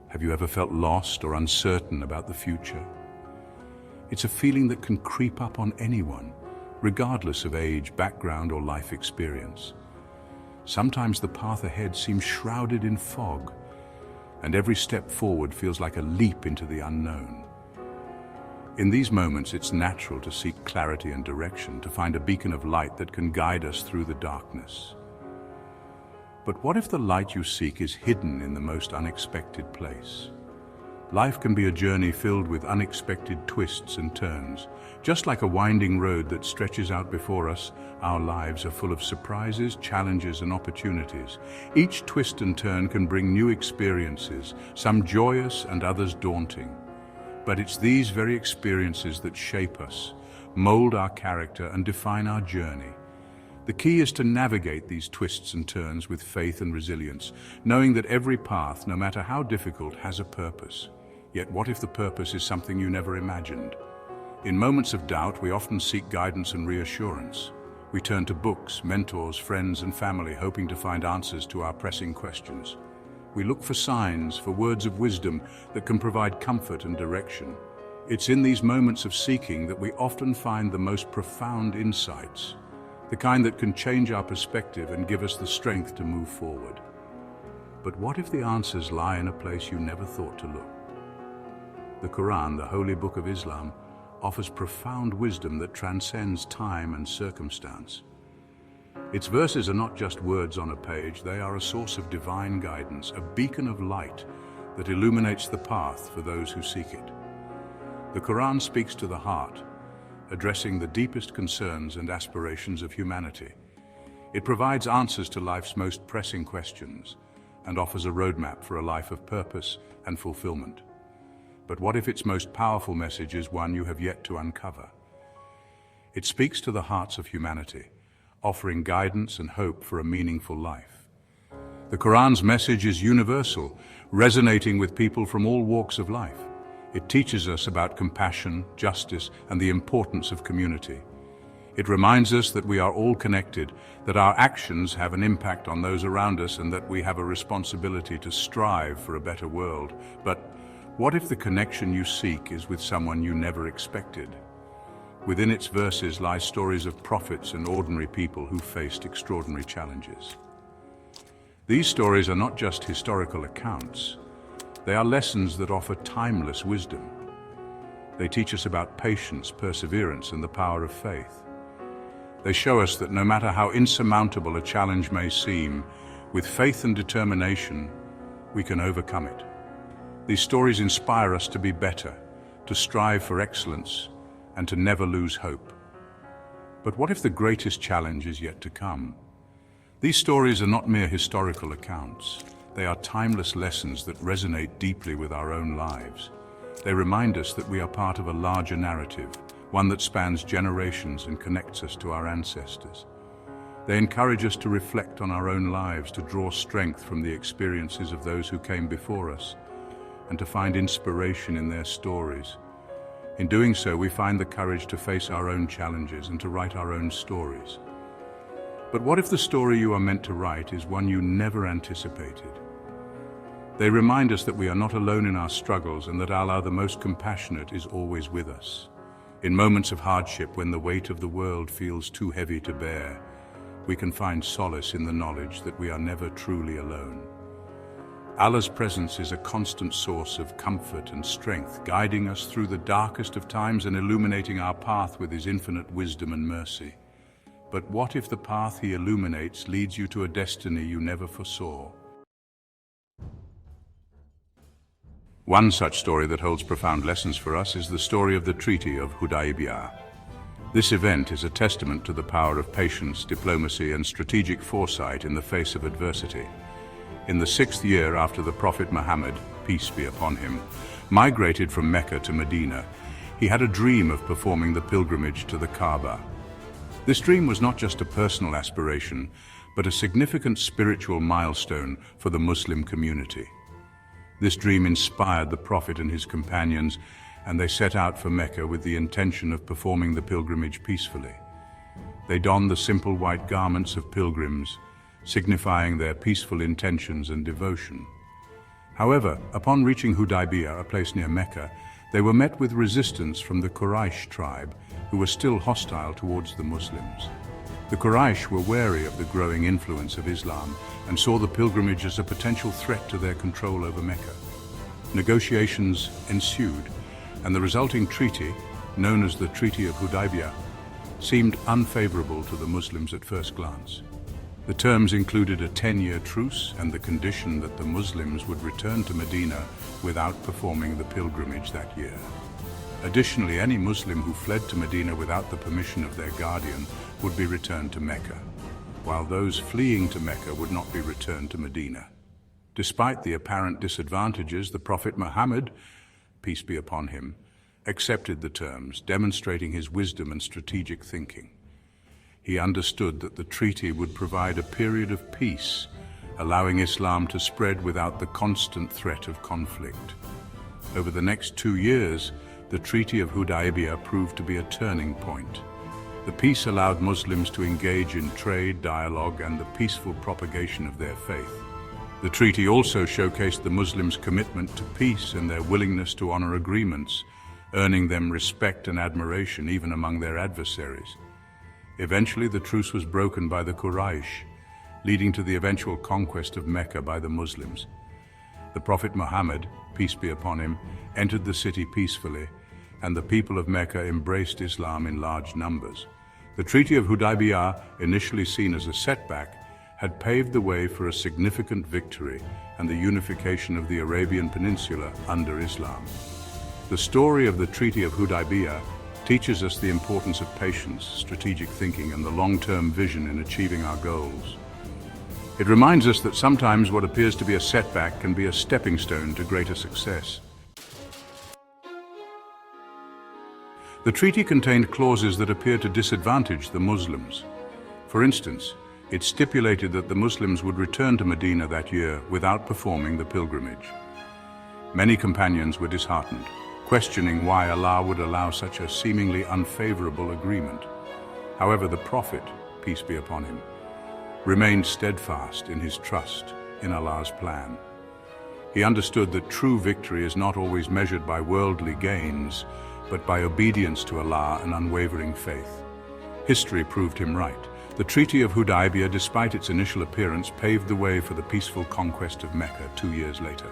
Have you ever felt lost or uncertain about the future? It's a feeling that can creep up on anyone, regardless of age, background, or life experience. Sometimes the path ahead seems shrouded in fog, and every step forward feels like a leap into the unknown. In these moments, it's natural to seek clarity and direction, to find a beacon of light that can guide us through the darkness. But what if the light you seek is hidden in the most unexpected place? Life can be a journey filled with unexpected twists and turns. Just like a winding road that stretches out before us, our lives are full of surprises, challenges, and opportunities. Each twist and turn can bring new experiences, some joyous and others daunting. But it's these very experiences that shape us, mold our character, and define our journey. The key is to navigate these twists and turns with faith and resilience, knowing that every path, no matter how difficult, has a purpose. Yet what if the purpose is something you never imagined? In moments of doubt, we often seek guidance and reassurance. We turn to books, mentors, friends, and family, hoping to find answers to our pressing questions. We look for signs, for words of wisdom that can provide comfort and direction. It's in these moments of seeking that we often find the most profound insights, the kind that can change our perspective and give us the strength to move forward. But what if the answers lie in a place you never thought to look? The Quran, the holy book of Islam, offers profound wisdom that transcends time and circumstance. Its verses are not just words on a page, they are a source of divine guidance, a beacon of light that illuminates the path for those who seek it. The Quran speaks to the heart, addressing the deepest concerns and aspirations of humanity. It provides answers to life's most pressing questions and offers a roadmap for a life of purpose and fulfillment. But what if its most powerful message is one you have yet to uncover? It speaks to the hearts of humanity, offering guidance and hope for a meaningful life. The Quran's message is universal, resonating with people from all walks of life. It teaches us about compassion, justice, and the importance of community. It reminds us that we are all connected, that our actions have an impact on those around us, and that we have a responsibility to strive for a better world. But what if the connection you seek is with someone you never expected? Within its verses lie stories of prophets and ordinary people who faced extraordinary challenges. These stories are not just historical accounts. They are lessons that offer timeless wisdom. They teach us about patience, perseverance, and the power of faith. They show us that no matter how insurmountable a challenge may seem, with faith and determination, we can overcome it. These stories inspire us to be better, to strive for excellence, and to never lose hope. But what if the greatest challenge is yet to come? These stories are not mere historical accounts. They are timeless lessons that resonate deeply with our own lives. They remind us that we are part of a larger narrative, one that spans generations and connects us to our ancestors. They encourage us to reflect on our own lives, to draw strength from the experiences of those who came before us, and to find inspiration in their stories. In doing so, we find the courage to face our own challenges and to write our own stories. But what if the story you are meant to write is one you never anticipated? They remind us that we are not alone in our struggles and that Allah, the most compassionate, is always with us. In moments of hardship, when the weight of the world feels too heavy to bear, we can find solace in the knowledge that we are never truly alone. Allah's presence is a constant source of comfort and strength, guiding us through the darkest of times and illuminating our path with His infinite wisdom and mercy. But what if the path He illuminates leads you to a destiny you never foresaw? One such story that holds profound lessons for us is the story of the Treaty of Hudaybiyah. This event is a testament to the power of patience, diplomacy, and strategic foresight in the face of adversity. In the 6th year after the Prophet Muhammad, peace be upon him, migrated from Mecca to Medina, he had a dream of performing the pilgrimage to the Kaaba. This dream was not just a personal aspiration, but a significant spiritual milestone for the Muslim community. This dream inspired the Prophet and his companions, and they set out for Mecca with the intention of performing the pilgrimage peacefully. They donned the simple white garments of pilgrims, signifying their peaceful intentions and devotion. However, upon reaching Hudaybiyah, a place near Mecca, they were met with resistance from the Quraysh tribe, who were still hostile towards the Muslims. The Quraysh were wary of the growing influence of Islam and saw the pilgrimage as a potential threat to their control over Mecca. Negotiations ensued, and the resulting treaty, known as the Treaty of Hudaybiyah, seemed unfavorable to the Muslims at first glance. The terms included a 10-year truce and the condition that the Muslims would return to Medina without performing the pilgrimage that year. Additionally, any Muslim who fled to Medina without the permission of their guardian would be returned to Mecca, while those fleeing to Mecca would not be returned to Medina. Despite the apparent disadvantages, the Prophet Muhammad, peace be upon him, accepted the terms, demonstrating his wisdom and strategic thinking. He understood that the treaty would provide a period of peace, allowing Islam to spread without the constant threat of conflict. Over the next 2 years, the Treaty of Hudaybiyah proved to be a turning point. The peace allowed Muslims to engage in trade, dialogue, and the peaceful propagation of their faith. The treaty also showcased the Muslims' commitment to peace and their willingness to honor agreements, earning them respect and admiration even among their adversaries. Eventually, the truce was broken by the Quraysh, leading to the eventual conquest of Mecca by the Muslims. The Prophet Muhammad, peace be upon him, entered the city peacefully, and the people of Mecca embraced Islam in large numbers. The Treaty of Hudaybiyah, initially seen as a setback, had paved the way for a significant victory and the unification of the Arabian Peninsula under Islam. The story of the Treaty of Hudaybiyah teaches us the importance of patience, strategic thinking, and the long-term vision in achieving our goals. It reminds us that sometimes what appears to be a setback can be a stepping stone to greater success. The treaty contained clauses that appeared to disadvantage the Muslims. For instance, it stipulated that the Muslims would return to Medina that year without performing the pilgrimage. Many companions were disheartened, questioning why Allah would allow such a seemingly unfavorable agreement. However, the Prophet, peace be upon him, remained steadfast in his trust in Allah's plan. He understood that true victory is not always measured by worldly gains, but by obedience to Allah and unwavering faith. History proved him right. The Treaty of Hudaybiyah, despite its initial appearance, paved the way for the peaceful conquest of Mecca 2 years later.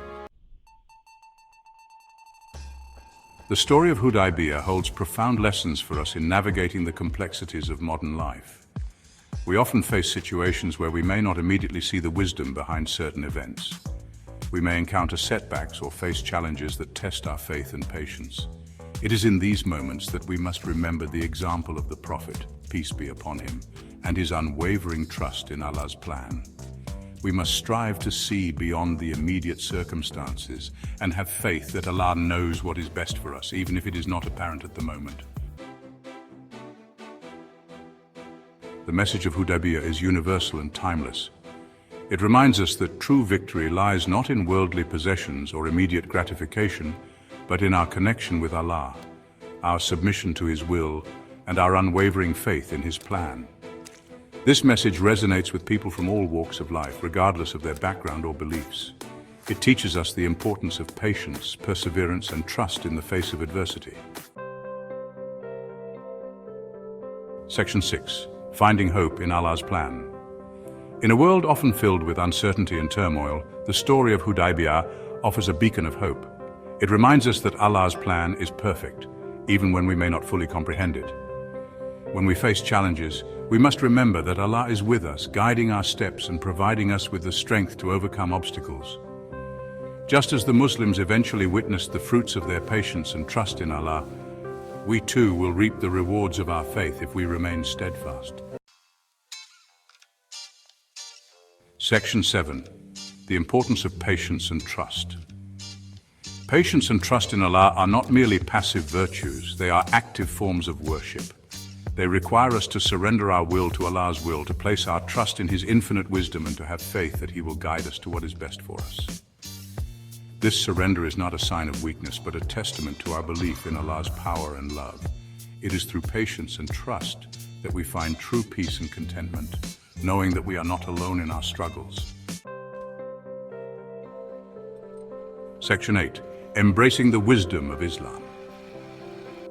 The story of Hudaybiyah holds profound lessons for us in navigating the complexities of modern life. We often face situations where we may not immediately see the wisdom behind certain events. We may encounter setbacks or face challenges that test our faith and patience. It is in these moments that we must remember the example of the Prophet, peace be upon him, and his unwavering trust in Allah's plan. We must strive to see beyond the immediate circumstances and have faith that Allah knows what is best for us, even if it is not apparent at the moment. The message of Hudaybiyah is universal and timeless. It reminds us that true victory lies not in worldly possessions or immediate gratification, but in our connection with Allah, our submission to His will, and our unwavering faith in His plan. This message resonates with people from all walks of life, regardless of their background or beliefs. It teaches us the importance of patience, perseverance, and trust in the face of adversity. Section 6. Finding hope in Allah's plan. In a world often filled with uncertainty and turmoil, the story of Hudaybiyah offers a beacon of hope. It reminds us that Allah's plan is perfect, even when we may not fully comprehend it. When we face challenges, we must remember that Allah is with us, guiding our steps and providing us with the strength to overcome obstacles. Just as the Muslims eventually witnessed the fruits of their patience and trust in Allah, we too will reap the rewards of our faith if we remain steadfast. Section 7. The importance of patience and trust. Patience and trust in Allah are not merely passive virtues, they are active forms of worship. They require us to surrender our will to Allah's will, to place our trust in His infinite wisdom, and to have faith that He will guide us to what is best for us. This surrender is not a sign of weakness, but a testament to our belief in Allah's power and love. It is through patience and trust that we find true peace and contentment, knowing that we are not alone in our struggles. Section 8. Embracing the wisdom of Islam.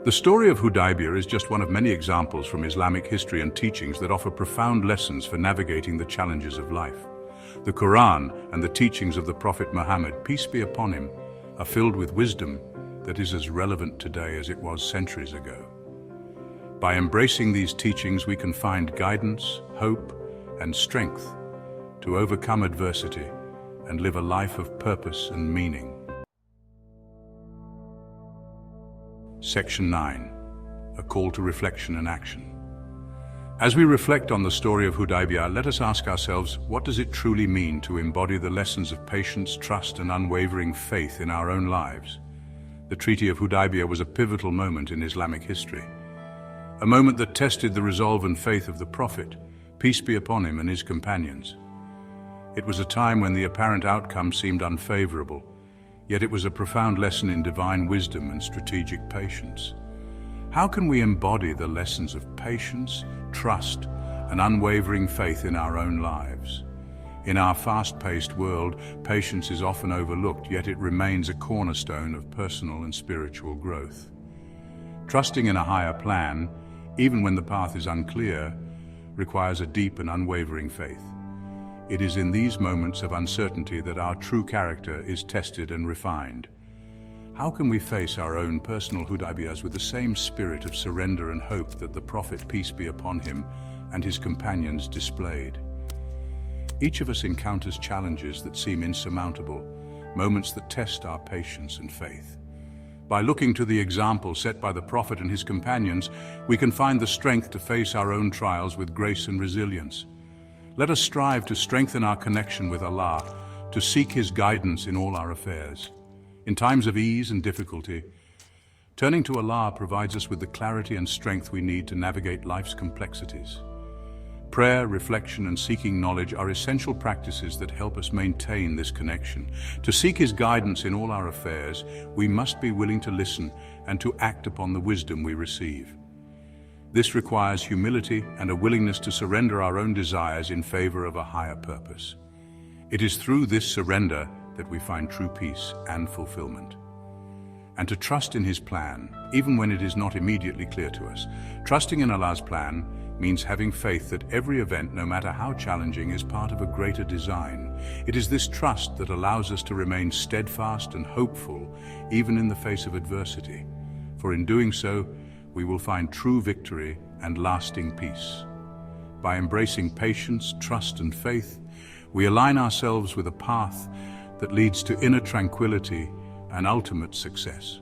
The story of Hudaybiyah is just one of many examples from Islamic history and teachings that offer profound lessons for navigating the challenges of life. The Quran and the teachings of the Prophet Muhammad, peace be upon him, are filled with wisdom that is as relevant today as it was centuries ago. By embracing these teachings, we can find guidance, hope, and strength to overcome adversity and live a life of purpose and meaning. Section 9. A call to reflection and action. As we reflect on the story of Hudaybiyah, let us ask ourselves, what does it truly mean to embody the lessons of patience, trust, and unwavering faith in our own lives? The Treaty of Hudaybiyah was a pivotal moment in Islamic history, a moment that tested the resolve and faith of the Prophet, peace be upon him, and his companions. It was a time when the apparent outcome seemed unfavorable, yet it was a profound lesson in divine wisdom and strategic patience. How can we embody the lessons of patience, trust, and unwavering faith in our own lives? In our fast-paced world, patience is often overlooked, yet it remains a cornerstone of personal and spiritual growth. Trusting in a higher plan, even when the path is unclear, requires a deep and unwavering faith. It is in these moments of uncertainty that our true character is tested and refined. How can we face our own personal Hudaybiyahs with the same spirit of surrender and hope that the Prophet, peace be upon him, and his companions displayed? Each of us encounters challenges that seem insurmountable, moments that test our patience and faith. By looking to the example set by the Prophet and his companions, we can find the strength to face our own trials with grace and resilience. Let us strive to strengthen our connection with Allah, to seek His guidance in all our affairs. In times of ease and difficulty, turning to Allah provides us with the clarity and strength we need to navigate life's complexities. Prayer, reflection, and seeking knowledge are essential practices that help us maintain this connection. To seek His guidance in all our affairs, we must be willing to listen and to act upon the wisdom we receive. This requires humility and a willingness to surrender our own desires in favor of a higher purpose. It is through this surrender that we find true peace and fulfillment. And to trust in His plan, even when it is not immediately clear to us. Trusting in Allah's plan means having faith that every event, no matter how challenging, is part of a greater design. It is this trust that allows us to remain steadfast and hopeful, even in the face of adversity. For in doing so, we will find true victory and lasting peace. By embracing patience, trust, and faith, we align ourselves with a path that leads to inner tranquility and ultimate success.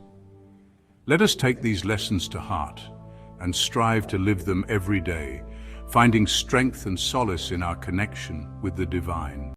Let us take these lessons to heart and strive to live them every day, finding strength and solace in our connection with the divine.